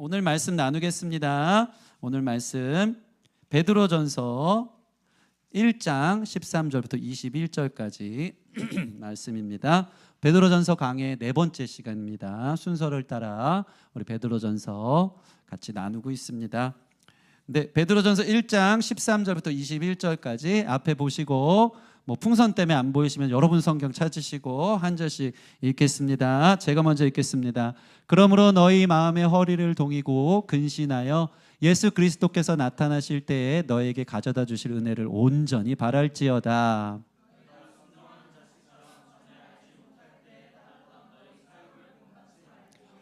오늘 말씀 나누겠습니다. 오늘 말씀 베드로전서 1장 13절부터 21절까지 말씀입니다. 베드로전서 강의 네 번째 시간입니다. 순서를 따라 우리 베드로전서 같이 나누고 있습니다. 네, 베드로전서 1장 13절부터 21절까지 앞에 보시고 풍선 때문에 안 보이시면 여러분 성경 찾으시고 한 절씩 읽겠습니다. 제가 먼저 읽겠습니다. 그러므로 너희 마음의 허리를 동이고 근신하여 예수 그리스도께서 나타나실 때에 너에게 가져다 주실 은혜를 온전히 바랄지어다.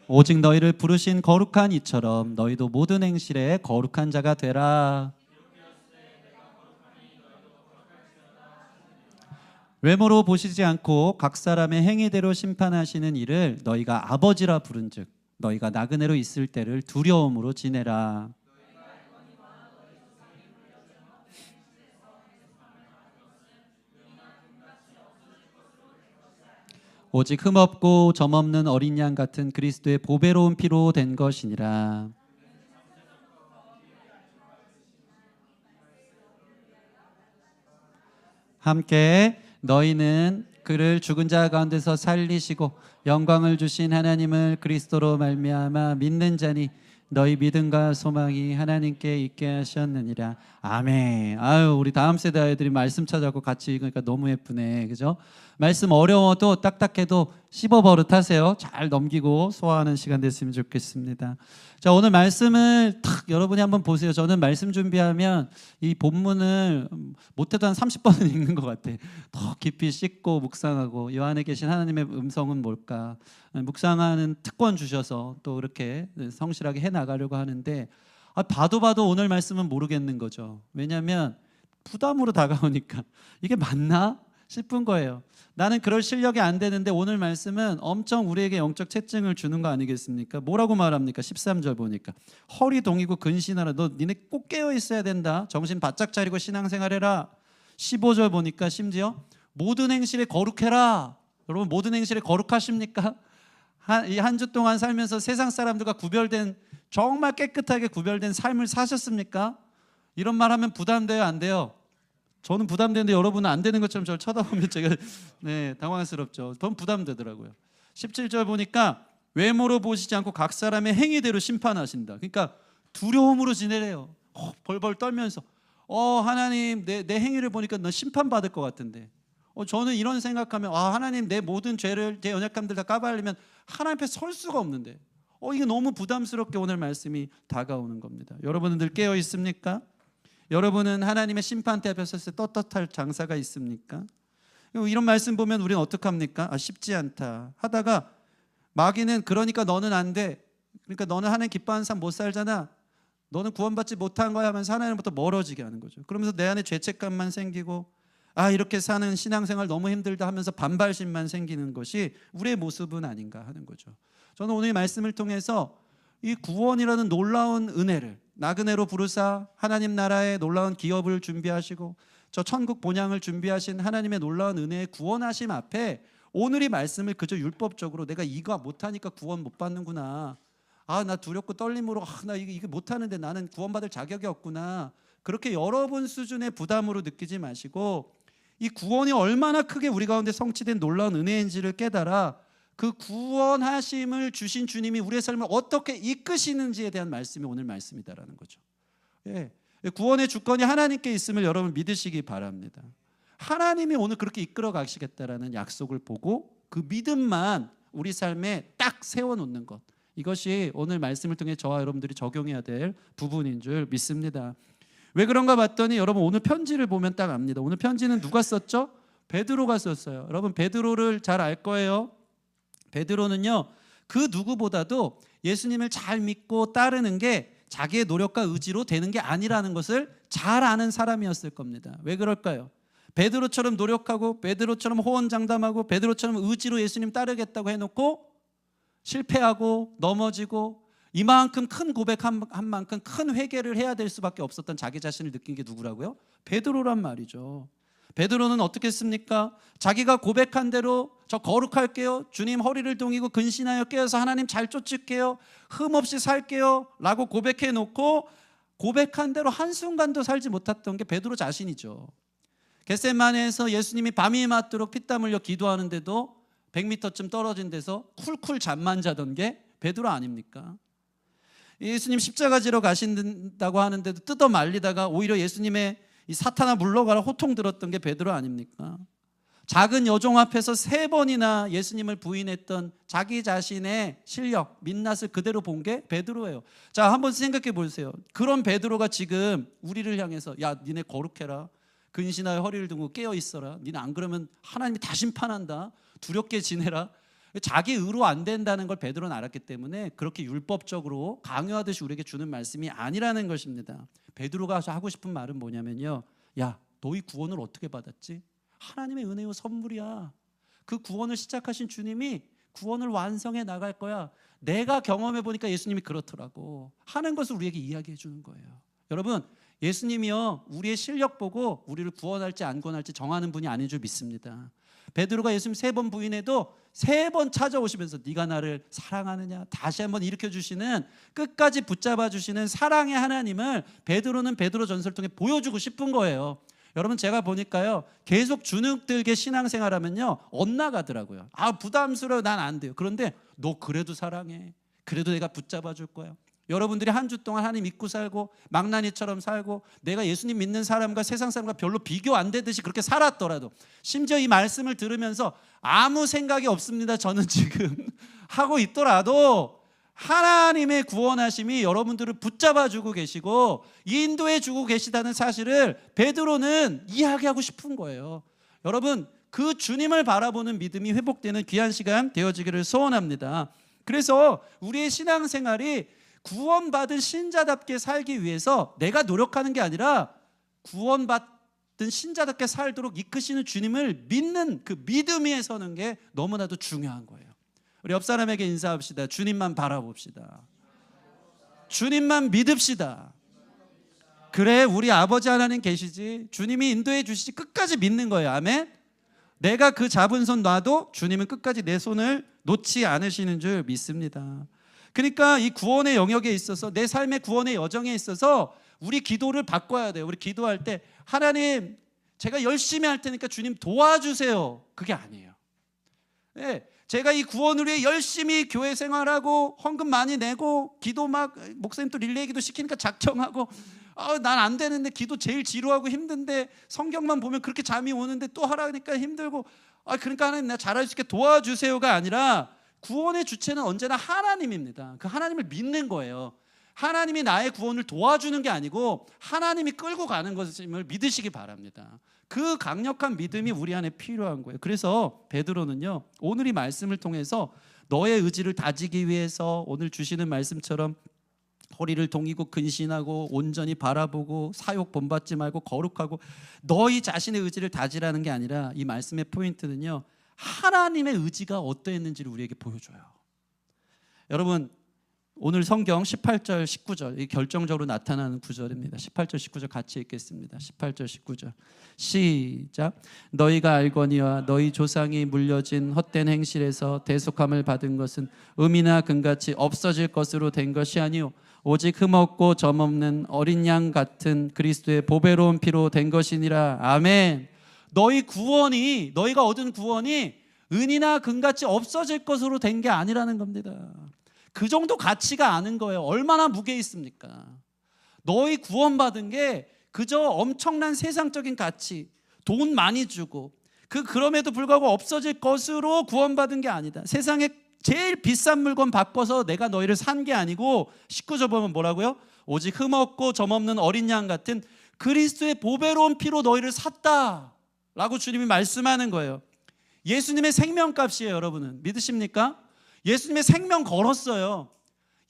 오직 너희를 부르신 거룩한 이처럼 너희도 모든 행실에 거룩한 자가 되라. 외모로 보시지 않고 각 사람의 행위대로 심판하시는 이를 너희가 아버지라 부른즉 너희가 나그네로 있을 때를 두려움으로 지내라. 오직 흠없고 점없는 어린 양 같은 그리스도의 보배로운 피로 된 것이니라. 함께 너희는 그를 죽은 자 가운데서 살리시고 영광을 주신 하나님을 그리스도로 말미암아 믿는 자니 너희 믿음과 소망이 하나님께 있게 하셨느니라. 아멘. 아유, 우리 다음 세대 아이들이 말씀 찾아고 같이 읽으니까 너무 예쁘네, 그죠? 말씀 어려워도 딱딱해도 씹어버릇하세요. 잘 넘기고 소화하는 시간 됐으면 좋겠습니다. 자, 오늘 말씀을 탁 여러분이 한번 보세요. 저는 말씀 준비하면 이 본문을 못해도 한 30번은 읽는 것 같아. 더 깊이 씻고 묵상하고 이 안에 계신 하나님의 음성은 뭘까? 묵상하는 특권 주셔서 또 이렇게 성실하게 해나가려고 하는데 봐도 오늘 말씀은 모르겠는 거죠. 왜냐하면 부담으로 다가오니까 이게 맞나 싶은 거예요. 나는 그럴 실력이 안 되는데 오늘 말씀은 엄청 우리에게 영적 채증을 주는 거 아니겠습니까? 뭐라고 말합니까? 13절 보니까 허리 동이고 근신하라. 너 니네 꼭 깨어 있어야 된다. 정신 바짝 차리고 신앙생활해라. 15절 보니까 심지어 모든 행실에 거룩해라. 여러분 모든 행실에 거룩하십니까? 이 한 주 동안 살면서 세상 사람들과 구별된 정말 깨끗하게 구별된 삶을 사셨습니까? 이런 말 하면 부담돼요, 안 돼요? 저는 부담되는데 여러분은 안 되는 것처럼 저를 쳐다보면 제가 당황스럽죠. 저는 부담되더라고요. 17절 보니까 외모로 보시지 않고 각 사람의 행위대로 심판하신다. 그러니까 두려움으로 지내래요. 벌벌 떨면서 하나님 내 행위를 보니까 너 심판받을 것 같은데 저는 이런 생각하면 하나님 내 모든 죄를 제 연약함들 다 까발리면 하나님 앞에 설 수가 없는데 이게 너무 부담스럽게 오늘 말씀이 다가오는 겁니다. 여러분들 깨어 있습니까? 여러분은 하나님의 심판대 앞에 섰을 때 떳떳할 장사가 있습니까? 이런 말씀 보면 우리는 어떡합니까? 쉽지 않다 하다가 마귀는 그러니까 너는 안 돼. 그러니까 너는 하나님 기뻐하는 삶 못 살잖아. 너는 구원받지 못한 거야 하면서 하나님부터 멀어지게 하는 거죠. 그러면서 내 안에 죄책감만 생기고 이렇게 사는 신앙생활 너무 힘들다 하면서 반발심만 생기는 것이 우리의 모습은 아닌가 하는 거죠. 저는 오늘 이 말씀을 통해서 이 구원이라는 놀라운 은혜를 나그네로 부르사 하나님 나라의 놀라운 기업을 준비하시고 저 천국 본향을 준비하신 하나님의 놀라운 은혜의 구원하심 앞에 오늘 이 말씀을 그저 율법적으로 내가 이거 못하니까 구원 못 받는구나. 나 두렵고 떨림으로 나 이게 못하는데 나는 구원받을 자격이 없구나. 그렇게 여러분 수준의 부담으로 느끼지 마시고 이 구원이 얼마나 크게 우리 가운데 성취된 놀라운 은혜인지를 깨달아 그 구원하심을 주신 주님이 우리의 삶을 어떻게 이끄시는지에 대한 말씀이 오늘 말씀이다라는 거죠. 구원의 주권이 하나님께 있음을 여러분 믿으시기 바랍니다. 하나님이 오늘 그렇게 이끌어 가시겠다라는 약속을 보고 그 믿음만 우리 삶에 딱 세워놓는 것, 이것이 오늘 말씀을 통해 저와 여러분들이 적용해야 될 부분인 줄 믿습니다. 왜 그런가 봤더니 여러분 오늘 편지를 보면 딱 압니다. 오늘 편지는 누가 썼죠? 베드로가 썼어요. 여러분 베드로를 잘 알 거예요. 베드로는요 그 누구보다도 예수님을 잘 믿고 따르는 게 자기의 노력과 의지로 되는 게 아니라는 것을 잘 아는 사람이었을 겁니다. 왜 그럴까요? 베드로처럼 노력하고 베드로처럼 호언장담하고 베드로처럼 의지로 예수님 따르겠다고 해놓고 실패하고 넘어지고 이만큼 큰 고백한 만큼 큰 회개를 해야 될 수밖에 없었던 자기 자신을 느낀 게 누구라고요? 베드로란 말이죠. 베드로는 어떻게 했습니까? 자기가 고백한 대로 저 거룩할게요, 주님 허리를 동이고 근신하여 깨어서 하나님 잘 쫓을게요, 흠없이 살게요 라고 고백해 놓고 고백한 대로 한순간도 살지 못했던 게 베드로 자신이죠. 겟세마네에서 예수님이 밤이 맞도록 피땀 흘려 기도하는데도 100m쯤 떨어진 데서 쿨쿨 잠만 자던 게 베드로 아닙니까? 예수님 십자가 지러 가신다고 하는데도 뜯어 말리다가 오히려 예수님의 이 사탄아 물러가라 호통 들었던 게 베드로 아닙니까? 작은 여종 앞에서 3번이나 예수님을 부인했던 자기 자신의 실력, 민낯을 그대로 본 게 베드로예요. 자, 한번 생각해 보세요. 그런 베드로가 지금 우리를 향해서 야, 니네 거룩해라, 근신하여 허리를 두고 깨어 있어라, 니네 안 그러면 하나님이 다 심판한다, 두렵게 지내라, 자기 의로 안 된다는 걸 베드로는 알았기 때문에 그렇게 율법적으로 강요하듯이 우리에게 주는 말씀이 아니라는 것입니다. 베드로가 하고 싶은 말은 뭐냐면요, 야, 너희 구원을 어떻게 받았지? 하나님의 은혜와 선물이야. 그 구원을 시작하신 주님이 구원을 완성해 나갈 거야. 내가 경험해 보니까 예수님이 그렇더라고 하는 것을 우리에게 이야기해 주는 거예요. 여러분, 예수님이요, 우리의 실력 보고 우리를 구원할지 안 구원할지 정하는 분이 아닌 줄 믿습니다. 베드로가 예수님 3번 부인해도 3번 찾아오시면서 네가 나를 사랑하느냐 다시 한번 일으켜 주시는, 끝까지 붙잡아 주시는 사랑의 하나님을 베드로는 베드로 전설을 통해 보여주고 싶은 거예요. 여러분, 제가 보니까요, 계속 주눅들게 신앙생활하면요 엇나가더라고요. 아, 부담스러워, 난 안 돼요. 그런데 너 그래도 사랑해, 그래도 내가 붙잡아 줄 거야. 여러분들이 한 주 동안 하나님 믿고 살고 망나니처럼 살고 내가 예수님 믿는 사람과 세상 사람과 별로 비교 안 되듯이 그렇게 살았더라도, 심지어 이 말씀을 들으면서 아무 생각이 없습니다, 저는 지금 하고 있더라도 하나님의 구원하심이 여러분들을 붙잡아주고 계시고 인도해주고 계시다는 사실을 베드로는 이야기하고 싶은 거예요. 여러분, 그 주님을 바라보는 믿음이 회복되는 귀한 시간 되어지기를 소원합니다. 그래서 우리의 신앙생활이 구원받은 신자답게 살기 위해서 내가 노력하는 게 아니라 구원받은 신자답게 살도록 이끄시는 주님을 믿는 그 믿음 위에 서는 게 너무나도 중요한 거예요. 우리 옆 사람에게 인사합시다. 주님만 바라봅시다. 주님만 믿읍시다. 그래, 우리 아버지 하나님 계시지, 주님이 인도해 주시지, 끝까지 믿는 거예요. 아멘. 내가 그 잡은 손 놔도 주님은 끝까지 내 손을 놓지 않으시는 줄 믿습니다. 그러니까 이 구원의 영역에 있어서, 내 삶의 구원의 여정에 있어서 우리 기도를 바꿔야 돼요. 우리 기도할 때 하나님, 제가 열심히 할 테니까 주님 도와주세요, 그게 아니에요. 네, 제가 이 구원을 위해 열심히 교회 생활하고 헌금 많이 내고 기도 막 목사님 또 릴레이 기도 시키니까 작정하고 난 안 되는데 기도 제일 지루하고 힘든데 성경만 보면 그렇게 잠이 오는데 또 하라니까 힘들고 그러니까 하나님 내가 잘할 수 있게 도와주세요가 아니라, 구원의 주체는 언제나 하나님입니다. 그 하나님을 믿는 거예요. 하나님이 나의 구원을 도와주는 게 아니고 하나님이 끌고 가는 것임을 믿으시기 바랍니다. 그 강력한 믿음이 우리 안에 필요한 거예요. 그래서 베드로는요, 오늘 이 말씀을 통해서 너의 의지를 다지기 위해서 오늘 주시는 말씀처럼 허리를 동이고 근신하고 온전히 바라보고 사욕 본받지 말고 거룩하고, 너희 자신의 의지를 다지라는 게 아니라 이 말씀의 포인트는요, 하나님의 의지가 어떠했는지를 우리에게 보여줘요. 여러분, 오늘 성경 18절 19절, 이 결정적으로 나타나는 구절입니다. 18절 19절 같이 읽겠습니다. 18절 19절 시작. 너희가 알거니와 너희 조상이 물려진 헛된 행실에서 대속함을 받은 것은 음이나 금같이 없어질 것으로 된 것이 아니요 오직 흠없고 점없는 어린 양 같은 그리스도의 보배로운 피로 된 것이니라. 아멘. 너희가 얻은 구원이 은이나 금같이 없어질 것으로 된 게 아니라는 겁니다. 그 정도 가치가 아는 거예요. 얼마나 무게 있습니까? 너희 구원받은 게 그저 엄청난 세상적인 가치, 돈 많이 주고 그럼에도 불구하고 없어질 것으로 구원받은 게 아니다. 세상에 제일 비싼 물건 바꿔서 내가 너희를 산 게 아니고, 19절 보면 뭐라고요? 오직 흠없고 점없는 어린 양 같은 그리스도의 보배로운 피로 너희를 샀다 라고 주님이 말씀하는 거예요. 예수님의 생명값이에요. 여러분은 믿으십니까? 예수님의 생명 걸었어요.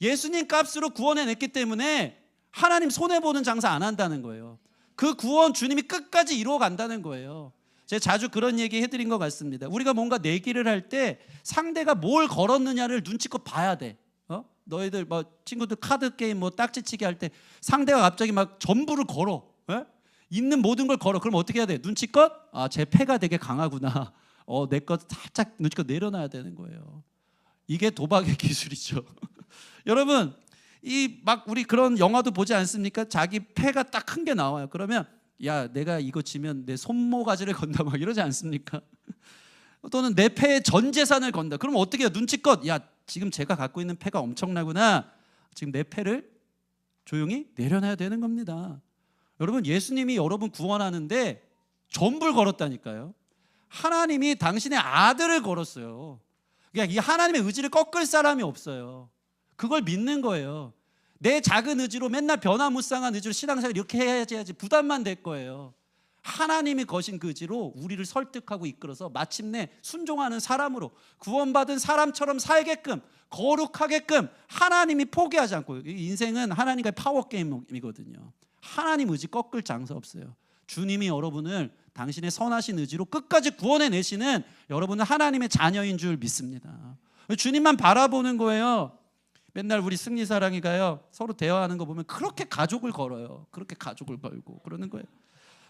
예수님 값으로 구원해냈기 때문에 하나님 손해보는 장사 안 한다는 거예요. 그 구원 주님이 끝까지 이루어 간다는 거예요. 제가 자주 그런 얘기 해드린 것 같습니다. 우리가 뭔가 내기를 할 때 상대가 뭘 걸었느냐를 눈치껏 봐야 돼. 너희들 친구들 카드 게임 딱지치기 할 때 상대가 갑자기 막 전부를 걸어. 있는 모든 걸 걸어. 그럼 어떻게 해야 돼? 눈치껏 제 패가 되게 강하구나. 내 것 살짝 눈치껏 내려놔야 되는 거예요. 이게 도박의 기술이죠. 여러분, 이 막 우리 그런 영화도 보지 않습니까? 자기 패가 딱 큰 게 나와요. 그러면 야, 내가 이거 지면 내 손모가지를 건다 막 이러지 않습니까? 또는 내 패의 전 재산을 건다. 그럼 어떻게 해요? 눈치껏 야, 지금 제가 갖고 있는 패가 엄청나구나. 지금 내 패를 조용히 내려놔야 되는 겁니다. 여러분, 예수님이 여러분 구원하는데 전부를 걸었다니까요. 하나님이 당신의 아들을 걸었어요. 그러니까 이 하나님의 의지를 꺾을 사람이 없어요. 그걸 믿는 거예요. 내 작은 의지로 맨날 변화무쌍한 의지로 신앙생활 이렇게 해야지 부담만 될 거예요. 하나님이 거신 그 의지로 우리를 설득하고 이끌어서 마침내 순종하는 사람으로 구원받은 사람처럼 살게끔 거룩하게끔 하나님이 포기하지 않고, 인생은 하나님과의 파워게임이거든요. 하나님 의지 꺾을 장사 없어요. 주님이 여러분을 당신의 선하신 의지로 끝까지 구원해내시는 여러분은 하나님의 자녀인 줄 믿습니다. 주님만 바라보는 거예요. 맨날 우리 승리사랑이가요, 서로 대화하는 거 보면 그렇게 가족을 걸어요. 그렇게 가족을 걸고 그러는 거예요.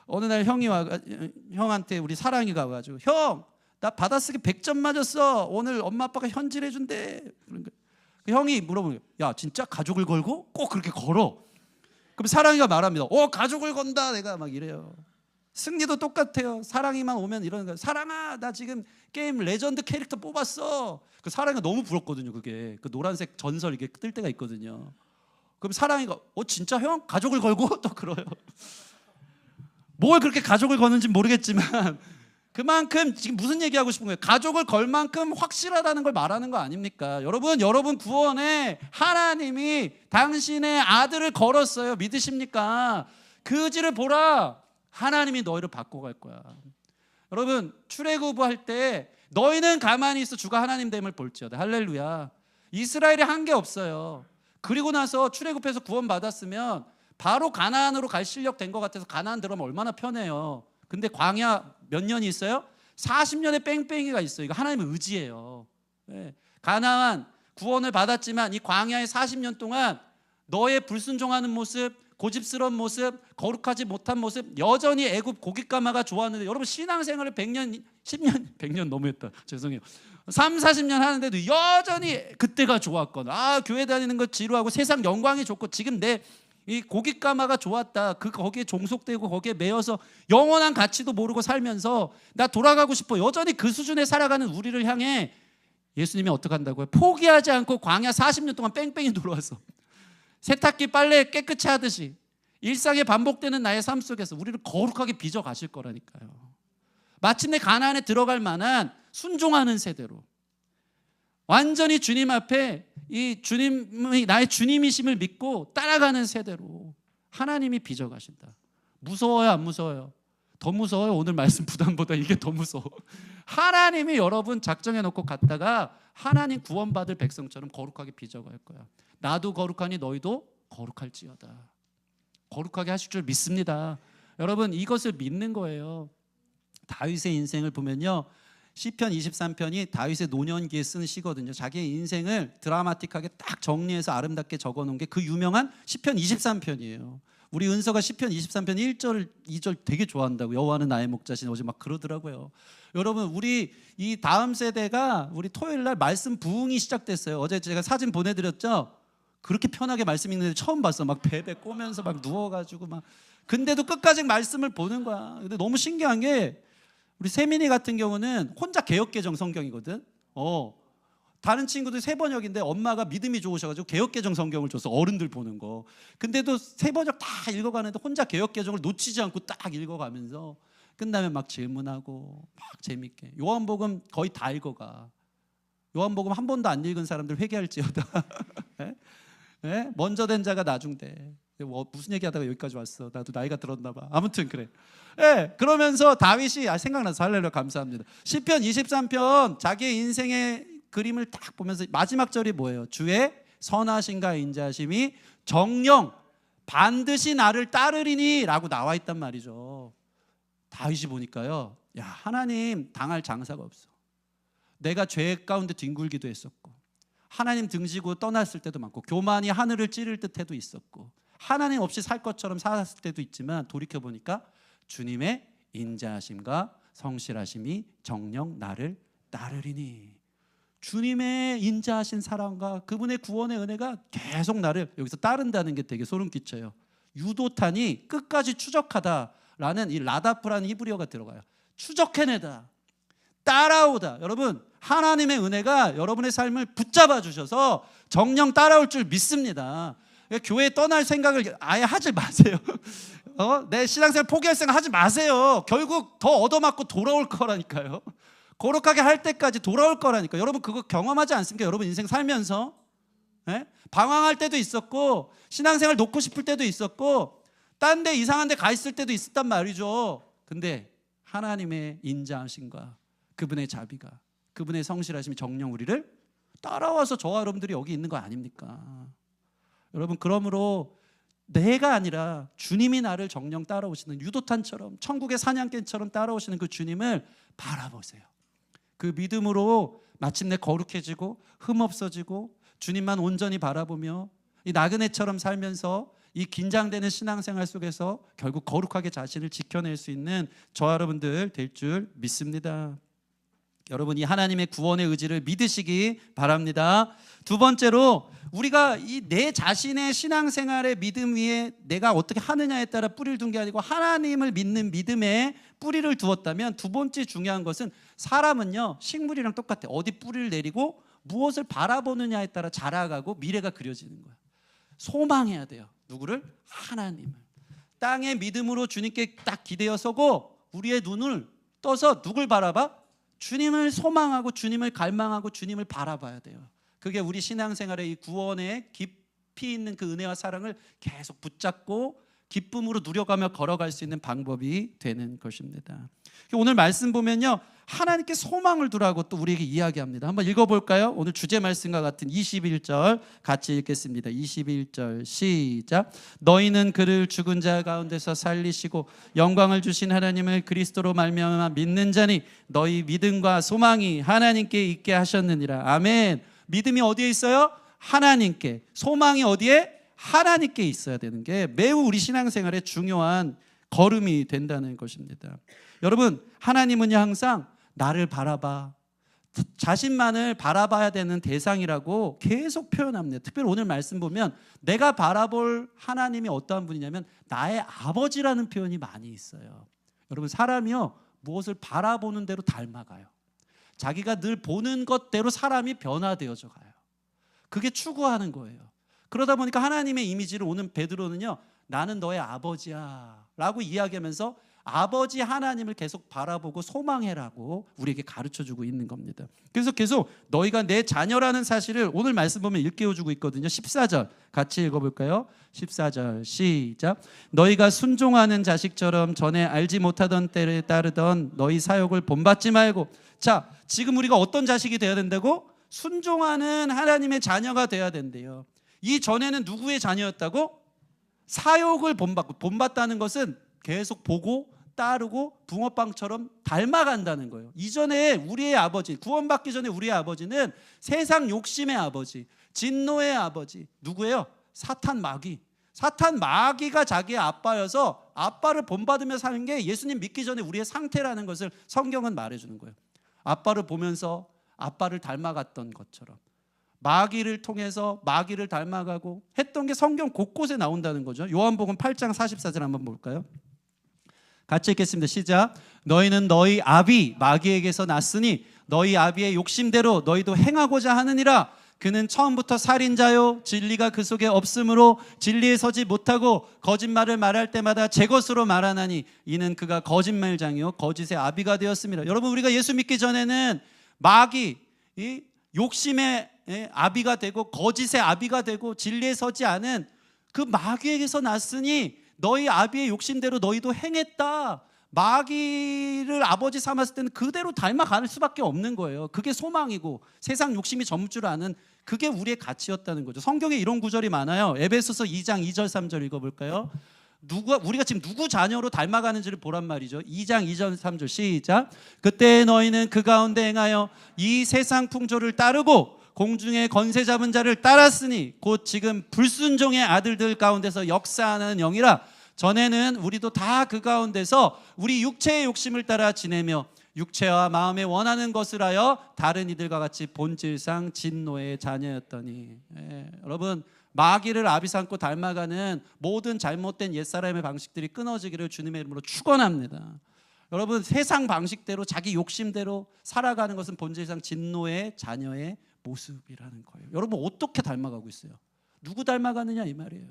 어느 날 형한테 우리 사랑이가 와가지고, 형, 나 받아쓰기 100점 맞았어. 오늘 엄마 아빠가 현질해 준대. 그런 거예요. 그 형이 물어보는 거예요. 야, 진짜 가족을 걸고? 꼭 그렇게 걸어. 그럼 사랑이가 말합니다. 가족을 건다 내가 막 이래요. 승리도 똑같아요. 사랑이만 오면 이러는 거예요. 사랑아, 나 지금 게임 레전드 캐릭터 뽑았어. 그 사랑이가 너무 부럽거든요. 그게 그 노란색 전설 이게 뜰 때가 있거든요. 그럼 사랑이가 진짜 형 가족을 걸고 또 그래요. 뭘 그렇게 가족을 거는지 모르겠지만 그만큼 지금 무슨 얘기하고 싶은 거예요? 가족을 걸 만큼 확실하다는 걸 말하는 거 아닙니까? 여러분 구원에 하나님이 당신의 아들을 걸었어요. 믿으십니까? 그 의지를 보라. 하나님이 너희를 바꿔갈 거야. 여러분, 출애굽할 때 너희는 가만히 있어 주가 하나님 됨을 볼지어다. 할렐루야. 이스라엘이 한 게 없어요. 그리고 나서 출애굽해서 구원받았으면 바로 가나안으로 갈 실력 된 것 같아서 가나안 들어가면 얼마나 편해요. 근데 광야 몇 년이 있어요? 40년의 뺑뺑이가 있어요. 이거 하나님의 의지예요. 네. 가나안 구원을 받았지만 이 광야의 40년 동안 너의 불순종하는 모습, 고집스러운 모습, 거룩하지 못한 모습, 여전히 애굽 고깃가마가 좋았는데, 여러분 신앙생활을 100년, 10년, 100년 너무했다. 죄송해요. 3, 40년 하는데도 여전히 그때가 좋았거나 교회 다니는 거 지루하고 세상 영광이 좋고 지금 내 이 고깃가마가 좋았다. 거기에 종속되고 거기에 매여서 영원한 가치도 모르고 살면서 나 돌아가고 싶어. 여전히 그 수준에 살아가는 우리를 향해 예수님이 어떻게 한다고요? 포기하지 않고 광야 40년 동안 뺑뺑이 돌아왔어. 세탁기 빨래 깨끗이 하듯이 일상에 반복되는 나의 삶 속에서 우리를 거룩하게 빚어 가실 거라니까요. 마침내 가나안에 들어갈 만한 순종하는 세대로, 완전히 주님 앞에 이 주님이 나의 주님이심을 믿고 따라가는 세대로 하나님이 빚어 가신다. 무서워요, 안 무서워요? 더 무서워요. 오늘 말씀 부담보다 이게 더 무서워. 하나님이 여러분 작정해 놓고 갔다가 하나님 구원받을 백성처럼 거룩하게 빚어 갈 거야. 나도 거룩하니 너희도 거룩할지어다. 거룩하게 하실 줄 믿습니다. 여러분, 이것을 믿는 거예요. 다윗의 인생을 보면요, 시편 23편이 다윗의 노년기에 쓴 시거든요. 자기의 인생을 드라마틱하게 딱 정리해서 아름답게 적어놓은 게 그 유명한 시편 23편이에요. 우리 은서가 시편 23편 1절, 2절 되게 좋아한다고. 여호와는 나의 목자신, 어제 막 그러더라고요. 여러분, 우리 이 다음 세대가 우리 토요일 날 말씀 부흥이 시작됐어요. 어제 제가 사진 보내드렸죠. 그렇게 편하게 말씀 읽는 애 처음 봤어. 막 베베 꼬면서 막 누워가지고 막. 근데도 끝까지 말씀을 보는 거야. 근데 너무 신기한 게 우리 세민이 같은 경우는 혼자 개역개정 성경이거든. 다른 친구들 세 번역인데 엄마가 믿음이 좋으셔가지고 개역개정 성경을 줘서 어른들 보는 거. 근데도 세 번역 다 읽어가는데 혼자 개역개정을 놓치지 않고 딱 읽어가면서 끝나면 막 질문하고 막 재밌게. 요한복음 거의 다 읽어가. 요한복음 한 번도 안 읽은 사람들 회개할지어다. 네? 네? 먼저 된 자가 나중돼. 무슨 얘기하다가 여기까지 왔어. 나도 나이가 들었나 봐. 아무튼 그래. 네, 그러면서 다윗이 생각나서 할렐루야 감사합니다. 시편 23편 자기의 인생의 그림을 딱 보면서 마지막 절이 뭐예요? 주의 선하심과 인자심이 정령 반드시 나를 따르리니 라고 나와 있단 말이죠. 다윗이 보니까요, 야, 하나님 당할 장사가 없어. 내가 죄 가운데 뒹굴기도 했었고 하나님 등지고 떠났을 때도 많고 교만이 하늘을 찌를 듯 해도 있었고 하나님 없이 살 것처럼 살았을 때도 있지만 돌이켜보니까 주님의 인자하심과 성실하심이 정녕 나를 따르리니, 주님의 인자하신 사랑과 그분의 구원의 은혜가 계속 나를 여기서 따른다는 게 되게 소름 끼쳐요. 유도탄이 끝까지 추적하다라는 이 라다프라는 히브리어가 들어가요. 추적해내다, 따라오다. 여러분, 하나님의 은혜가 여러분의 삶을 붙잡아 주셔서 정녕 따라올 줄 믿습니다. 교회 떠날 생각을 아예 하지 마세요. 내 신앙생활 포기할 생각 하지 마세요. 결국 더 얻어맞고 돌아올 거라니까요. 거룩하게 할 때까지 돌아올 거라니까. 여러분 그거 경험하지 않습니까? 여러분 인생 살면서 방황할 때도 있었고, 신앙생활 놓고 싶을 때도 있었고, 딴 데 이상한 데 가 있을 때도 있었단 말이죠. 근데 하나님의 인자하심과 그분의 자비가, 그분의 성실하심이 정녕 우리를 따라와서 저와 여러분들이 여기 있는 거 아닙니까? 여러분, 그러므로 내가 아니라 주님이 나를 정녕 따라오시는 유도탄처럼, 천국의 사냥개처럼 따라오시는 그 주님을 바라보세요. 그 믿음으로 마침내 거룩해지고 흠없어지고 주님만 온전히 바라보며 이 나그네처럼 살면서 이 긴장되는 신앙생활 속에서 결국 거룩하게 자신을 지켜낼 수 있는 저와 여러분들 될 줄 믿습니다. 여러분, 이 하나님의 구원의 의지를 믿으시기 바랍니다. 두 번째로, 우리가 이 내 자신의 신앙생활의 믿음 위에 내가 어떻게 하느냐에 따라 뿌리를 둔 게 아니고 하나님을 믿는 믿음에 뿌리를 두었다면, 두 번째 중요한 것은, 사람은요 식물이랑 똑같아. 어디 뿌리를 내리고 무엇을 바라보느냐에 따라 자라가고 미래가 그려지는 거야. 소망해야 돼요. 누구를? 하나님을. 땅의 믿음으로 주님께 딱 기대어 서고 우리의 눈을 떠서 누굴 바라봐? 주님을 소망하고 주님을 갈망하고 주님을 바라봐야 돼요. 그게 우리 신앙생활의 이 구원의 깊이 있는 그 은혜와 사랑을 계속 붙잡고 기쁨으로 누려가며 걸어갈 수 있는 방법이 되는 것입니다. 오늘 말씀 보면요, 하나님께 소망을 두라고 또 우리에게 이야기합니다. 한번 읽어볼까요? 오늘 주제 말씀과 같은 21절 같이 읽겠습니다. 21절 시작. 너희는 그를 죽은 자 가운데서 살리시고 영광을 주신 하나님을 그리스도로 말미암아 믿는 자니 너희 믿음과 소망이 하나님께 있게 하셨느니라. 아멘. 믿음이 어디에 있어요? 하나님께. 소망이 어디에? 하나님께 있어야 되는 게 매우 우리 신앙생활에 중요한 걸음이 된다는 것입니다. 여러분, 하나님은요 항상 나를 바라봐, 자신만을 바라봐야 되는 대상이라고 계속 표현합니다. 특별히 오늘 말씀 보면 내가 바라볼 하나님이 어떠한 분이냐면 나의 아버지라는 표현이 많이 있어요. 여러분, 사람이요 무엇을 바라보는 대로 닮아가요. 자기가 늘 보는 것대로 사람이 변화되어져 가요. 그게 추구하는 거예요. 그러다 보니까 하나님의 이미지를 오늘 베드로는요, 나는 너의 아버지야 라고 이야기하면서 아버지 하나님을 계속 바라보고 소망해라고 우리에게 가르쳐주고 있는 겁니다. 그래서 계속 너희가 내 자녀라는 사실을 오늘 말씀 보면 일깨워주고 있거든요. 14절 같이 읽어볼까요? 14절 시작. 너희가 순종하는 자식처럼 전에 알지 못하던 때를 따르던 너희 사욕을 본받지 말고. 자, 지금 우리가 어떤 자식이 되어야 된다고? 순종하는 하나님의 자녀가 되어야 된대요. 이 전에는 누구의 자녀였다고? 사욕을 본받고. 본받다는 것은 계속 보고 따르고 붕어빵처럼 닮아간다는 거예요. 이전에 우리의 아버지, 구원받기 전에 우리의 아버지는 세상 욕심의 아버지, 진노의 아버지, 누구예요? 사탄 마귀. 사탄 마귀가 자기의 아빠여서 아빠를 본받으며 사는 게 예수님 믿기 전에 우리의 상태라는 것을 성경은 말해주는 거예요. 아빠를 보면서 아빠를 닮아갔던 것처럼 마귀를 통해서 마귀를 닮아가고 했던 게 성경 곳곳에 나온다는 거죠. 요한복음 8장 44절 한번 볼까요? 같이 읽겠습니다. 시작. 너희는 너희 아비 마귀에게서 났으니 너희 아비의 욕심대로 너희도 행하고자 하느니라. 그는 처음부터 살인자요 진리가 그 속에 없으므로 진리에 서지 못하고 거짓말을 말할 때마다 제 것으로 말하나니 이는 그가 거짓말장이요 거짓의 아비가 되었습니다. 여러분, 우리가 예수 믿기 전에는 마귀, 이 욕심의 아비가 되고 거짓의 아비가 되고 진리에 서지 않은 그 마귀에게서 났으니 너희 아비의 욕심대로 너희도 행했다. 마귀를 아버지 삼았을 때는 그대로 닮아갈 수밖에 없는 거예요. 그게 소망이고 세상 욕심이 점을 줄 아는 그게 우리의 가치였다는 거죠. 성경에 이런 구절이 많아요. 에베소서 2장 2절 3절 읽어볼까요? 우리가 지금 누구 자녀로 닮아가는지를 보란 말이죠. 2장 2절 3절 시작. 그때 너희는 그 가운데 행하여 이 세상 풍조를 따르고 공중에 권세 잡은 자를 따랐으니 곧 지금 불순종의 아들들 가운데서 역사하는 영이라. 전에는 우리도 다 그 가운데서 우리 육체의 욕심을 따라 지내며 육체와 마음에 원하는 것을 하여 다른 이들과 같이 본질상 진노의 자녀였더니. 여러분, 마귀를 아비 삼고 닮아가는 모든 잘못된 옛사람의 방식들이 끊어지기를 주님의 이름으로 축원합니다. 여러분, 세상 방식대로 자기 욕심대로 살아가는 것은 본질상 진노의 자녀의 모습이라는 거예요. 여러분, 어떻게 닮아가고 있어요? 누구 닮아가느냐 이 말이에요.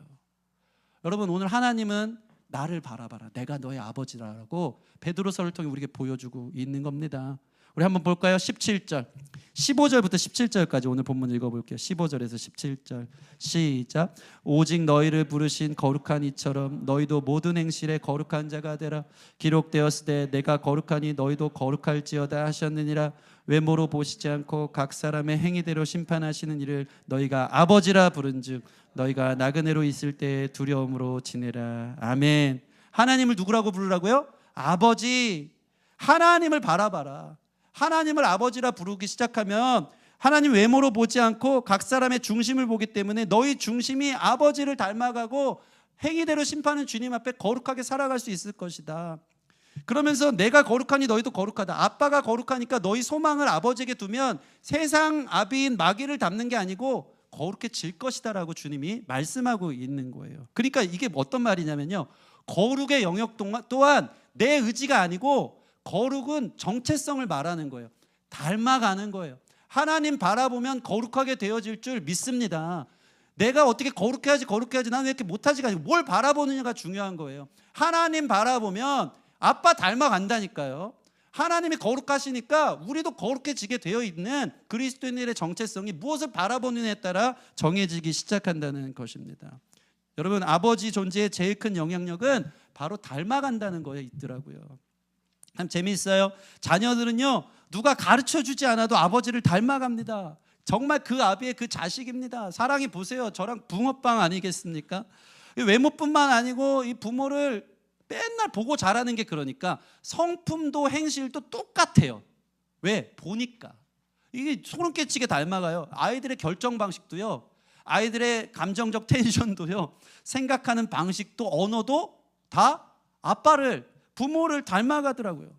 여러분, 오늘 하나님은 나를 바라봐라, 내가 너의 아버지라고 베드로서를 통해 우리에게 보여주고 있는 겁니다. 우리 한번 볼까요? 17절 15절부터 17절까지 오늘 본문 읽어볼게요. 15절에서 17절 시작. 오직 너희를 부르신 거룩한 이처럼 너희도 모든 행실에 거룩한 자가 되라. 기록되었을 때 내가 거룩하니 너희도 거룩할지어다 하셨느니라. 외모로 보시지 않고 각 사람의 행위대로 심판하시는 이를 너희가 아버지라 부른즉 너희가 나그네로 있을 때 두려움으로 지내라. 아멘. 하나님을 누구라고 부르라고요? 아버지. 하나님을 바라봐라. 하나님을 아버지라 부르기 시작하면 하나님 외모로 보지 않고 각 사람의 중심을 보기 때문에 너희 중심이 아버지를 닮아가고 행위대로 심판하는 주님 앞에 거룩하게 살아갈 수 있을 것이다. 그러면서 내가 거룩하니 너희도 거룩하다. 아빠가 거룩하니까 너희 소망을 아버지에게 두면 세상 아비인 마귀를 닮는 게 아니고 거룩해질 것이다 라고 주님이 말씀하고 있는 거예요. 그러니까 이게 어떤 말이냐면요, 거룩의 영역 또한 내 의지가 아니고 거룩은 정체성을 말하는 거예요. 닮아가는 거예요. 하나님 바라보면 거룩하게 되어질 줄 믿습니다. 내가 어떻게 거룩해야지 나는 왜 이렇게 못하지가 아니고 뭘 바라보느냐가 중요한 거예요. 하나님 바라보면 아빠 닮아간다니까요. 하나님이 거룩하시니까 우리도 거룩해지게 되어 있는 그리스도인들의 정체성이 무엇을 바라보느냐에 따라 정해지기 시작한다는 것입니다. 여러분, 아버지 존재의 제일 큰 영향력은 바로 닮아간다는 거에 있더라고요. 참 재미있어요. 자녀들은요, 누가 가르쳐주지 않아도 아버지를 닮아갑니다. 정말 그 아비의 그 자식입니다. 사랑이 보세요. 저랑 붕어빵 아니겠습니까? 외모뿐만 아니고 이 부모를 맨날 보고 자라는 게 그러니까 성품도 행실도 똑같아요. 왜? 보니까. 이게 소름 끼치게 닮아가요. 아이들의 결정 방식도요, 아이들의 감정적 텐션도요, 생각하는 방식도 언어도 다 부모를 닮아가더라고요.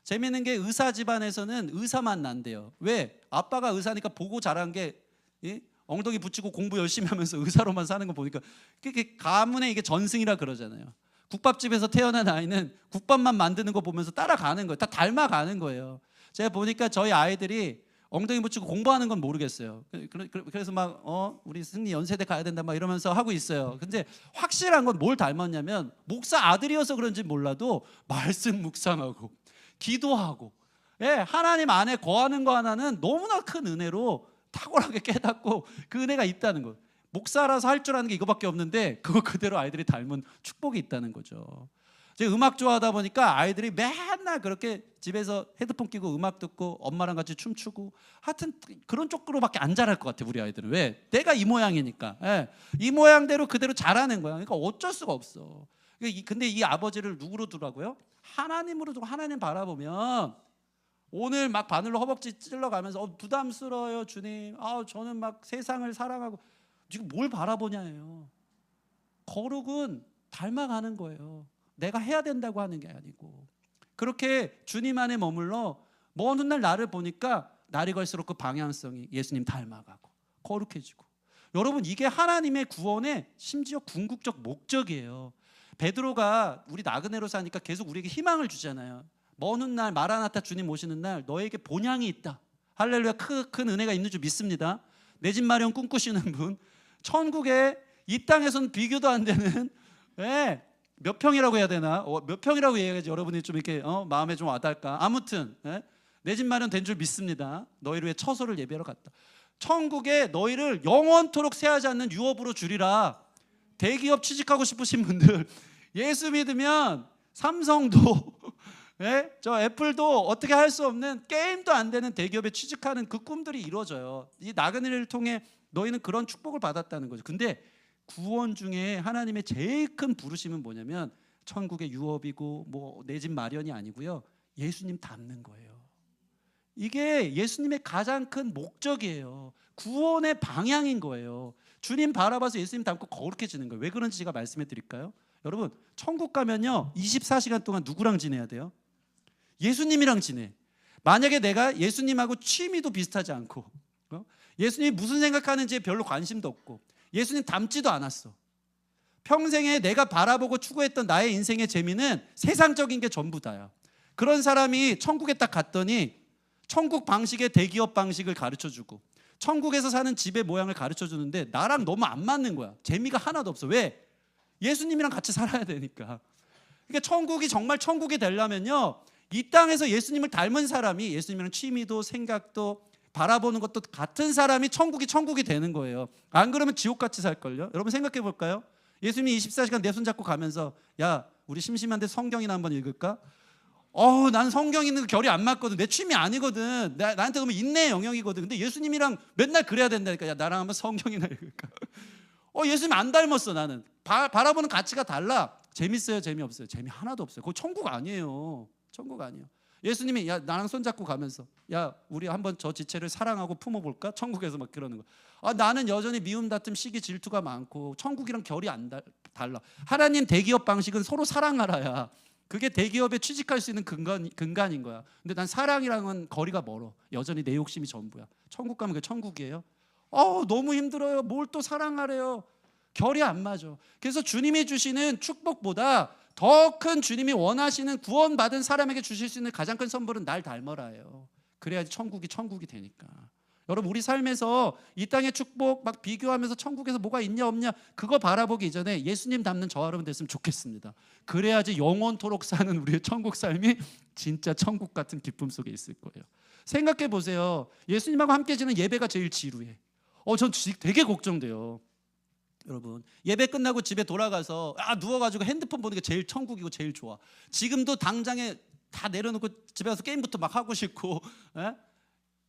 재미있는 게 의사 집안에서는 의사만 난대요. 왜? 아빠가 의사니까 보고 자란 게 엉덩이 붙이고 공부 열심히 하면서 의사로만 사는 거 보니까 가문의 이게 전승이라 그러잖아요. 국밥집에서 태어난 아이는 국밥만 만드는 거 보면서 따라가는 거예요. 다 닮아가는 거예요. 제가 보니까 저희 아이들이 엉덩이 붙이고 공부하는 건 모르겠어요. 그래서 막 우리 승리 연세대 가야 된다 막 이러면서 하고 있어요. 근데 확실한 건 뭘 닮았냐면 목사 아들이어서 그런지 몰라도 말씀 묵상하고 기도하고, 하나님 안에 거하는 거 하나는 너무나 큰 은혜로 탁월하게 깨닫고 그 은혜가 있다는 거예요. 목사라서 할 줄 아는 게 이거밖에 없는데 그거 그대로 아이들이 닮은 축복이 있다는 거죠. 제가 음악 좋아하다 보니까 아이들이 맨날 그렇게 집에서 헤드폰 끼고 음악 듣고 엄마랑 같이 춤추고 하여튼 그런 쪽으로밖에 안 자랄 것 같아요. 우리 아이들은. 왜? 내가 이 모양이니까. 이 모양대로 그대로 자라는 거야. 그러니까 어쩔 수가 없어. 근데 이 아버지를 누구로 두라고요? 하나님으로 두고 하나님 바라보면 오늘 막 바늘로 허벅지 찔러가면서 부담스러워요 주님. 저는 막 세상을 사랑하고. 지금 뭘 바라보냐예요. 거룩은 닮아가는 거예요. 내가 해야 된다고 하는 게 아니고. 그렇게 주님 안에 머물러 먼 훗날 나를 보니까 날이 갈수록 그 방향성이 예수님 닮아가고 거룩해지고. 여러분, 이게 하나님의 구원의 심지어 궁극적 목적이에요. 베드로가 우리 나그네로 사니까 계속 우리에게 희망을 주잖아요. 먼 훗날 마라나타 주님 오시는 날 너에게 본향이 있다. 할렐루야. 큰 은혜가 있는 줄 믿습니다. 내 집 마련 꿈꾸시는 분, 천국에 이 땅에서는 비교도 안 되는 몇 평이라고 해야 되나? 몇 평이라고 얘기해야지 여러분이 좀 이렇게 마음에 좀 와닿을까? 아무튼 내 집 마련 된 줄 믿습니다. 너희를 위해 처소를 예비하러 갔다. 천국에 너희를 영원토록 세하지 않는 유업으로 주리라. 대기업 취직하고 싶으신 분들, 예수 믿으면 삼성도 저 애플도 어떻게 할 수 없는, 게임도 안 되는 대기업에 취직하는 그 꿈들이 이루어져요. 이 나그네를 통해 너희는 그런 축복을 받았다는 거죠. 근데 구원 중에 하나님의 제일 큰 부르심은 뭐냐면 천국의 유업이고 뭐 내 집 마련이 아니고요, 예수님 닮는 거예요. 이게 예수님의 가장 큰 목적이에요. 구원의 방향인 거예요. 주님 바라봐서 예수님 닮고 거룩해지는 거예요. 왜 그런지 제가 말씀해 드릴까요? 여러분, 천국 가면요 24시간 동안 누구랑 지내야 돼요? 예수님이랑 지내. 만약에 내가 예수님하고 취미도 비슷하지 않고 예수님이 무슨 생각하는지에 별로 관심도 없고 예수님 닮지도 않았어. 평생에 내가 바라보고 추구했던 나의 인생의 재미는 세상적인 게 전부 다야. 그런 사람이 천국에 딱 갔더니 천국 방식의 대기업 방식을 가르쳐주고 천국에서 사는 집의 모양을 가르쳐주는데 나랑 너무 안 맞는 거야. 재미가 하나도 없어. 왜? 예수님이랑 같이 살아야 되니까. 그러니까 천국이 정말 천국이 되려면요 이 땅에서 예수님을 닮은 사람이 예수님이랑 취미도 생각도 바라보는 것도 같은 사람이 천국이 되는 거예요. 안 그러면 지옥같이 살걸요. 여러분 생각해 볼까요? 예수님이 24시간 내 손 잡고 가면서 야 우리 심심한데 성경이나 한번 읽을까? 난 성경 읽는 거 결이 안 맞거든. 내 취미 아니거든. 나한테 너무 인내의 영역이거든. 근데 예수님이랑 맨날 그래야 된다니까. 야 나랑 한번 성경이나 읽을까? 예수님 안 닮았어 나는. 바라보는 가치가 달라. 재밌어요 재미없어요? 재미 하나도 없어요. 그거 천국 아니에요. 천국 아니에요. 예수님이 야 나랑 손잡고 가면서 야 우리 한번 저 지체를 사랑하고 품어볼까? 천국에서 막 그러는 거. 나는 여전히 미움 다툼 시기 질투가 많고 천국이랑 결이 안 달라. 하나님 대기업 방식은 서로 사랑하라야. 그게 대기업에 취직할 수 있는 근간인 거야. 근데 난 사랑이랑은 거리가 멀어. 여전히 내 욕심이 전부야. 천국 가면 그게 천국이에요? 너무 힘들어요. 뭘 또 사랑하래요. 결이 안 맞아. 그래서 주님이 주시는 축복보다 더 큰 주님이 원하시는 구원받은 사람에게 주실 수 있는 가장 큰 선물은 날 닮아라예요. 그래야지 천국이 되니까. 여러분 우리 삶에서 이 땅의 축복 막 비교하면서 천국에서 뭐가 있냐 없냐 그거 바라보기 이전에 예수님 닮는 저와 여러분 됐으면 좋겠습니다. 그래야지 영원토록 사는 우리의 천국 삶이 진짜 천국 같은 기쁨 속에 있을 거예요. 생각해 보세요. 예수님하고 함께 지는 예배가 제일 지루해. 전 되게 걱정돼요. 여러분 예배 끝나고 집에 돌아가서 누워가지고 핸드폰 보는 게 제일 천국이고 제일 좋아. 지금도 당장에 다 내려놓고 집에 가서 게임부터 막 하고 싶고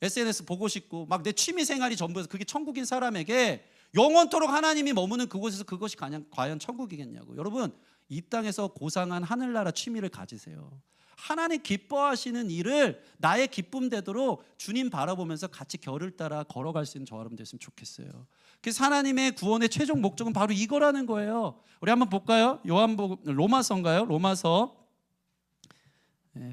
SNS 보고 싶고 막 내 취미 생활이 전부여서 그게 천국인 사람에게 영원토록 하나님이 머무는 그곳에서 그것이 과연 천국이겠냐고. 여러분 이 땅에서 고상한 하늘나라 취미를 가지세요. 하나님 기뻐하시는 일을 나의 기쁨 되도록 주님 바라보면서 같이 결을 따라 걸어갈 수 있는 저와 여러분 됐으면 좋겠어요. 그래서 하나님의 구원의 최종 목적은 바로 이거라는 거예요. 우리 한번 볼까요? 로마서인가요? 로마서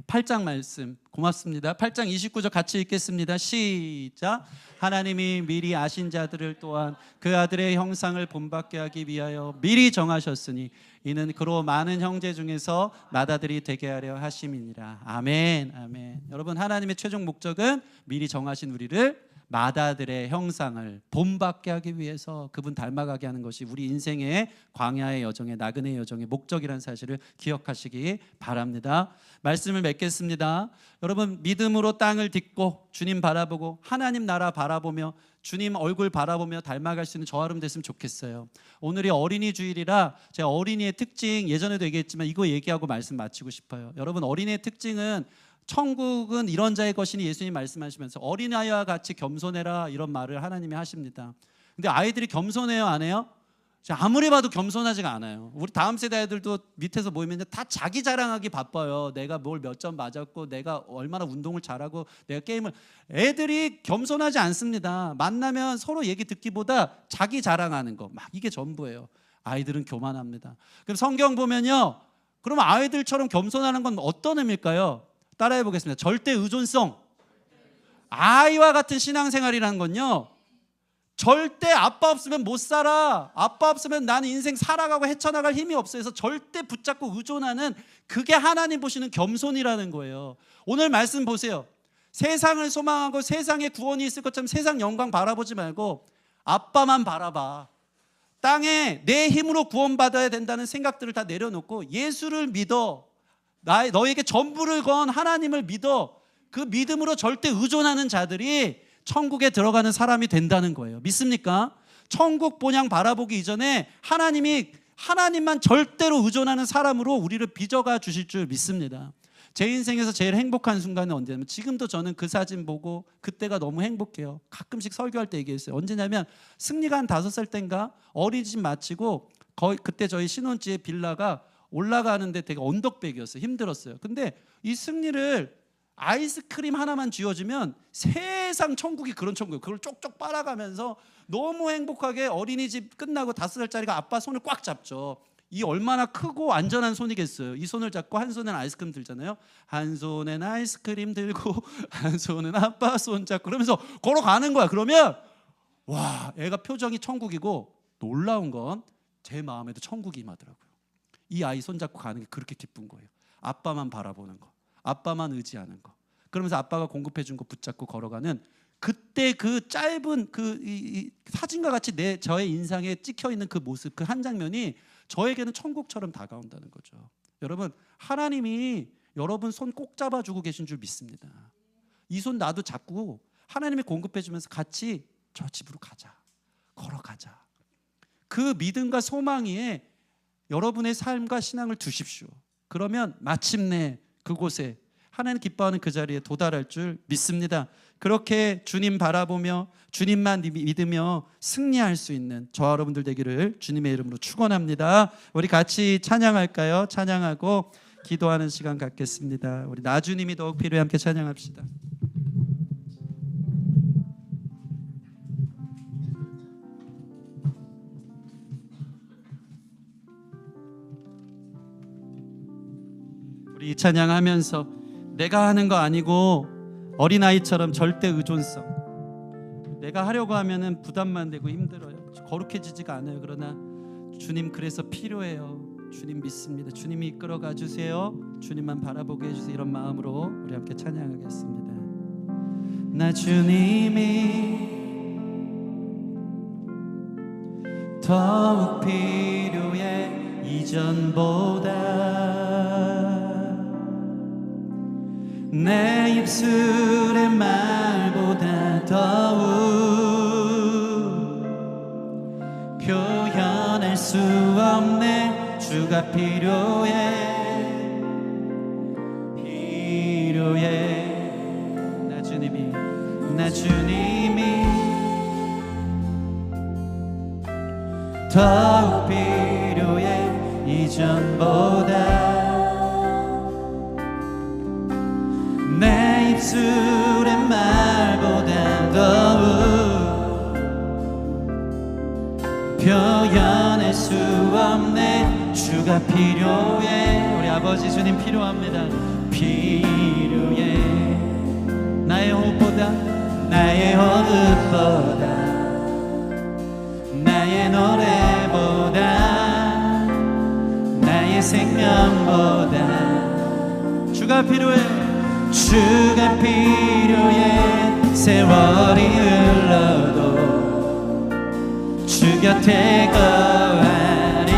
8장 말씀 고맙습니다. 8장 29절 같이 읽겠습니다. 시작. 하나님이 미리 아신 자들을 또한 그 아들의 형상을 본받게 하기 위하여 미리 정하셨으니 이는 그로 많은 형제 중에서 맏아들이 되게 하려 하심이니라. 아멘. 아멘. 여러분 하나님의 최종 목적은 미리 정하신 우리를 맏아들의 형상을 본받게 하기 위해서 그분 닮아가게 하는 것이 우리 인생의 광야의 여정의 나그네의 여정의 목적이라는 사실을 기억하시기 바랍니다. 말씀을 맺겠습니다. 여러분 믿음으로 땅을 딛고 주님 바라보고 하나님 나라 바라보며 주님 얼굴 바라보며 닮아갈 수 있는 저와 여러분 됐으면 좋겠어요. 오늘이 어린이 주일이라 제가 어린이의 특징 예전에도 얘기했지만 이거 얘기하고 말씀 마치고 싶어요. 여러분 어린이의 특징은 천국은 이런 자의 것이니 예수님이 말씀하시면서 어린아이와 같이 겸손해라 이런 말을 하나님이 하십니다. 근데 아이들이 겸손해요 안 해요? 아무리 봐도 겸손하지가 않아요. 우리 다음 세대 아이들도 밑에서 모이면 다 자기 자랑하기 바빠요. 내가 뭘 몇 점 맞았고 내가 얼마나 운동을 잘하고 내가 게임을. 애들이 겸손하지 않습니다. 만나면 서로 얘기 듣기보다 자기 자랑하는 거 막 이게 전부예요. 아이들은 교만합니다. 그럼 성경 보면요, 그럼 아이들처럼 겸손하는 건 어떤 의미일까요? 따라해 보겠습니다. 절대 의존성. 아이와 같은 신앙생활이라는 건요, 절대 아빠 없으면 못 살아, 아빠 없으면 나는 인생 살아가고 헤쳐나갈 힘이 없어 해서 절대 붙잡고 의존하는, 그게 하나님 보시는 겸손이라는 거예요. 오늘 말씀 보세요. 세상을 소망하고 세상에 구원이 있을 것처럼 세상 영광 바라보지 말고 아빠만 바라봐. 땅에 내 힘으로 구원받아야 된다는 생각들을 다 내려놓고 예수를 믿어. 너에게 전부를 건 하나님을 믿어. 그 믿음으로 절대 의존하는 자들이 천국에 들어가는 사람이 된다는 거예요. 믿습니까? 천국 본향 바라보기 이전에 하나님만 절대로 의존하는 사람으로 우리를 빚어가 주실 줄 믿습니다. 제 인생에서 제일 행복한 순간은 언제냐면, 지금도 저는 그 사진 보고 그때가 너무 행복해요. 가끔씩 설교할 때 얘기했어요. 언제냐면 승리가 한 5살 땐가 어린이집 마치고 그때 저희 신혼지에 빌라가 올라가는데 되게 언덕백이었어요. 힘들었어요. 근데 이 승리를 아이스크림 하나만 쥐어주면 세상 천국이 그런 천국이에요. 그걸 쪽쪽 빨아가면서 너무 행복하게 어린이집 끝나고 5살짜리가 아빠 손을 꽉 잡죠. 이 얼마나 크고 안전한 손이겠어요. 이 손을 잡고 한 손엔 아이스크림 들잖아요. 한 손엔 아이스크림 들고 한 손은 아빠 손 잡고 그러면서 걸어가는 거야. 그러면 와, 애가 표정이 천국이고, 놀라운 건 제 마음에도 천국이 임하더라고요. 이 아이 손잡고 가는 게 그렇게 기쁜 거예요. 아빠만 바라보는 거, 아빠만 의지하는 거, 그러면서 아빠가 공급해 준 거 붙잡고 걸어가는, 그때 그 짧은 이 사진과 같이 저의 인상에 찍혀 있는 그 모습, 그 한 장면이 저에게는 천국처럼 다가온다는 거죠. 여러분, 하나님이 여러분 손 꼭 잡아주고 계신 줄 믿습니다. 이 손 나도 잡고 하나님이 공급해 주면서 같이 저 집으로 가자, 걸어가자. 그 믿음과 소망 위에 여러분의 삶과 신앙을 두십시오. 그러면 마침내 그곳에 하나님 기뻐하는 그 자리에 도달할 줄 믿습니다. 그렇게 주님 바라보며 주님만 믿으며 승리할 수 있는 저와 여러분들 되기를 주님의 이름으로 축원합니다. 우리 같이 찬양할까요? 찬양하고 기도하는 시간 갖겠습니다. 우리 나주님이 더욱 필요해 함께 찬양합시다. 우리 찬양하면서 내가 하는 거 아니고 어린아이처럼 절대 의존성, 내가 하려고 하면은 부담만 되고 힘들어요. 거룩해지지가 않아요. 그러나 주님 그래서 필요해요. 주님 믿습니다. 주님이 이끌어가 주세요. 주님만 바라보게 해주세요. 이런 마음으로 우리 함께 찬양하겠습니다. 나 주님이 더욱 필요해 이전보다. 내 입술의 말보다 더욱 표현할 수 없네. 주가 필요해 나 주님이 더욱 필요해 이전보다. 내 입술의 말보다 더욱 표현할 수 없네. 주가 필요해. 우리 아버지 주님 필요합니다. 필요해. 나의 호흡보다 나의 노래보다 나의 생명보다 주가 필요해. 주가 필요해. 세월이 흘러도 주 곁에 거하리.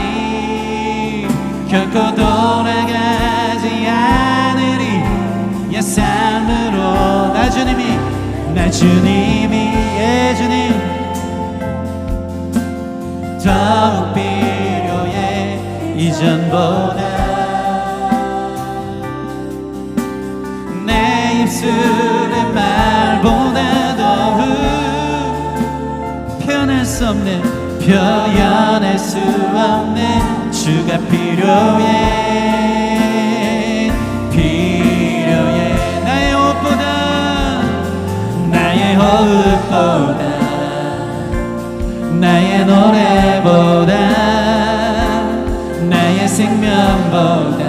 결코 돌아가지 않으리. 옛 삶으로 나 주님이 예 주님 더욱 필요해 이전보다. 입술의 말보다 더욱 표현할 수 없네. 주가 필요해. 나의 호흡보다 나의 노래보다 나의 생명보다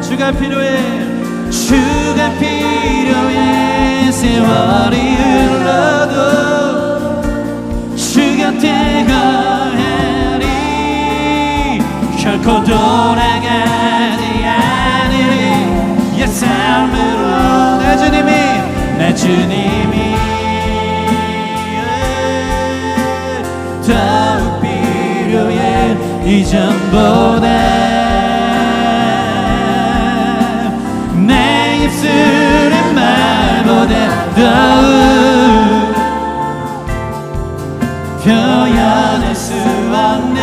주가 필요해. 세월이 흘러도 주 곁에 거하리. 결코 돌아가지 않으리. 옛 삶으로 나 주님이 더욱 필요해 이전보다. 내 입술의 말보다 더욱 표현할 수 없네.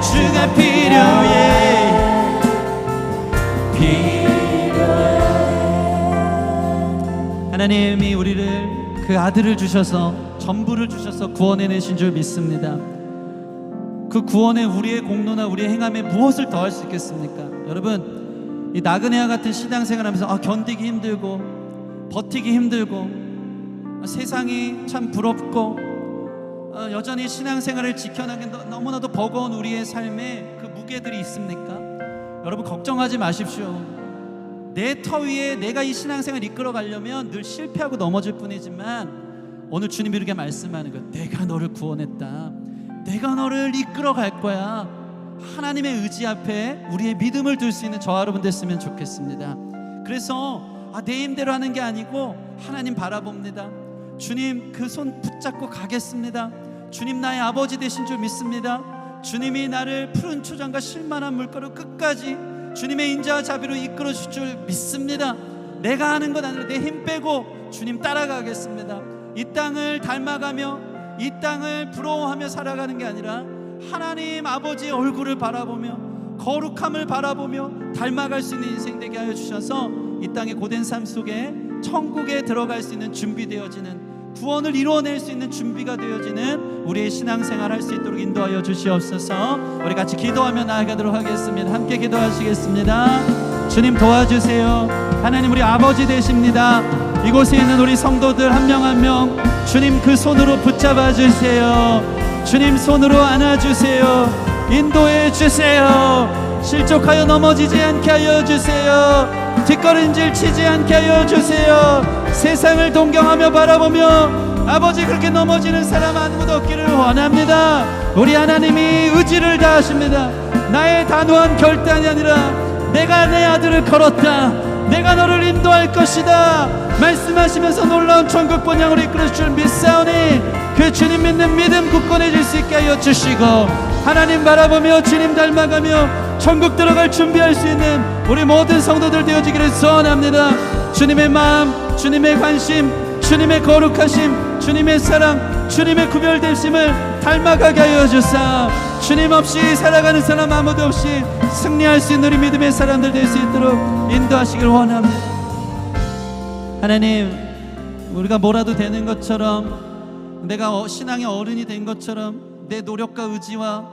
주가 필요해. 하나님이 우리를 그 아들을 주셔서 전부를 주셔서 구원해내신 줄 믿습니다. 그 구원에 우리의 공로나 우리의 행함에 무엇을 더할 수 있겠습니까? 여러분, 이 나그네와 같은 신앙생활하면서 견디기 힘들고 버티기 힘들고 세상이 참 부럽고 여전히 신앙생활을 지켜나가기 너무나도 버거운 우리의 삶에 그 무게들이 있습니까? 여러분 걱정하지 마십시오. 내 터 위에 내가 이 신앙생활을 이끌어 가려면 늘 실패하고 넘어질 뿐이지만 오늘 주님이 이렇게 말씀하는 거예요. 내가 너를 구원했다. 내가 너를 이끌어 갈 거야. 하나님의 의지 앞에 우리의 믿음을 둘 수 있는 저와 여러분 됐으면 좋겠습니다. 그래서 내 힘대로 하는 게 아니고 하나님 바라봅니다. 주님 그 손 붙잡고 가겠습니다. 주님 나의 아버지 되신 줄 믿습니다. 주님이 나를 푸른 초장과 실만한 물가로 끝까지 주님의 인자와 자비로 이끌어 주실 줄 믿습니다. 내가 하는 것 아니라 내 힘 빼고 주님 따라가겠습니다. 이 땅을 닮아가며 이 땅을 부러워하며 살아가는 게 아니라 하나님 아버지의 얼굴을 바라보며 거룩함을 바라보며 닮아갈 수 있는 인생 되게 하여 주셔서 이 땅의 고된 삶 속에 천국에 들어갈 수 있는 준비되어지는 구원을 이루어낼 수 있는 준비가 되어지는 우리의 신앙생활 할 수 있도록 인도하여 주시옵소서. 우리 같이 기도하며 나아가도록 하겠습니다. 함께 기도하시겠습니다. 주님 도와주세요. 하나님 우리 아버지 되십니다. 이곳에 있는 우리 성도들 한 명 한 명 주님 그 손으로 붙잡아 주세요. 주님 손으로 안아주세요. 인도해 주세요. 실족하여 넘어지지 않게 하여 주세요. 뒷걸음질 치지 않게 하여 주세요. 세상을 동경하며 바라보며 아버지 그렇게 넘어지는 사람 아무도 없기를 원합니다. 우리 하나님이 의지를 다하십니다. 나의 단호한 결단이 아니라 내가 내 아들을 걸었다. 내가 너를 인도할 것이다 말씀하시면서 놀라운 천국 번영으로 이끌어 줄 믿사오니 그 주님 믿는 믿음 굳건해질 수 있게 하여 주시고 하나님 바라보며 주님 닮아가며 천국 들어갈 준비할 수 있는 우리 모든 성도들 되어지기를 소원합니다. 주님의 마음, 주님의 관심, 주님의 거룩하심, 주님의 사랑, 주님의 구별되심을 닮아가게 하여 주사 주님 없이 살아가는 사람 아무도 없이 승리할 수 있는 우리 믿음의 사람들 될 수 있도록 인도하시길 원합니다. 하나님 우리가 뭐라도 되는 것처럼 내가 신앙의 어른이 된 것처럼 내 노력과 의지와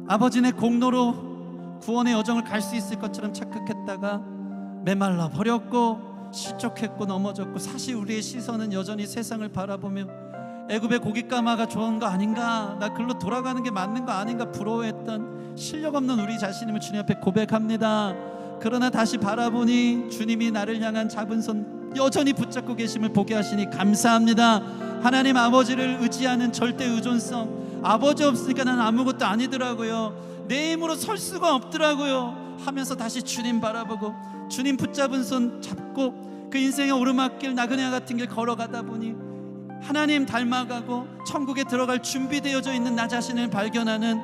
아버지 내 공로로 구원의 여정을 갈 수 있을 것처럼 착각했다가 메말라 버렸고 실족했고 넘어졌고 사실 우리의 시선은 여전히 세상을 바라보며 애굽의 고깃가마가 좋은 거 아닌가 나 글로 돌아가는 게 맞는 거 아닌가 부러워했던 실력 없는 우리 자신임을 주님 앞에 고백합니다. 그러나 다시 바라보니 주님이 나를 향한 잡은 손 여전히 붙잡고 계심을 보게 하시니 감사합니다. 하나님 아버지를 의지하는 절대 의존성 아버지 없으니까 난 아무것도 아니더라고요. 내 힘으로 설 수가 없더라고요 하면서 다시 주님 바라보고 주님 붙잡은 손 잡고 그 인생의 오르막길 나그네와 같은 길 걸어가다 보니 하나님 닮아가고 천국에 들어갈 준비되어져 있는 나 자신을 발견하는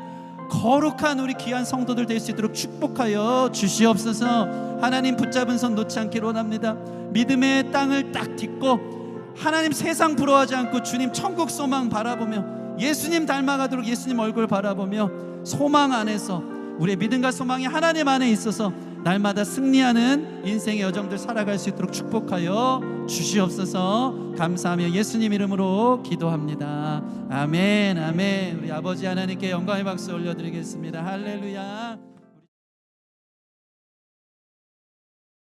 거룩한 우리 귀한 성도들 될 수 있도록 축복하여 주시옵소서. 하나님 붙잡은 손 놓지 않기를 원합니다. 믿음의 땅을 딱 딛고 하나님 세상 부러워하지 않고 주님 천국 소망 바라보며 예수님 닮아가도록 예수님 얼굴 바라보며 소망 안에서 우리의 믿음과 소망이 하나님 안에 있어서 날마다 승리하는 인생의 여정들 살아갈 수 있도록 축복하여 주시옵소서. 감사하며 예수님 이름으로 기도합니다. 아멘 아멘. 우리 아버지 하나님께 영광의 박수 올려드리겠습니다. 할렐루야.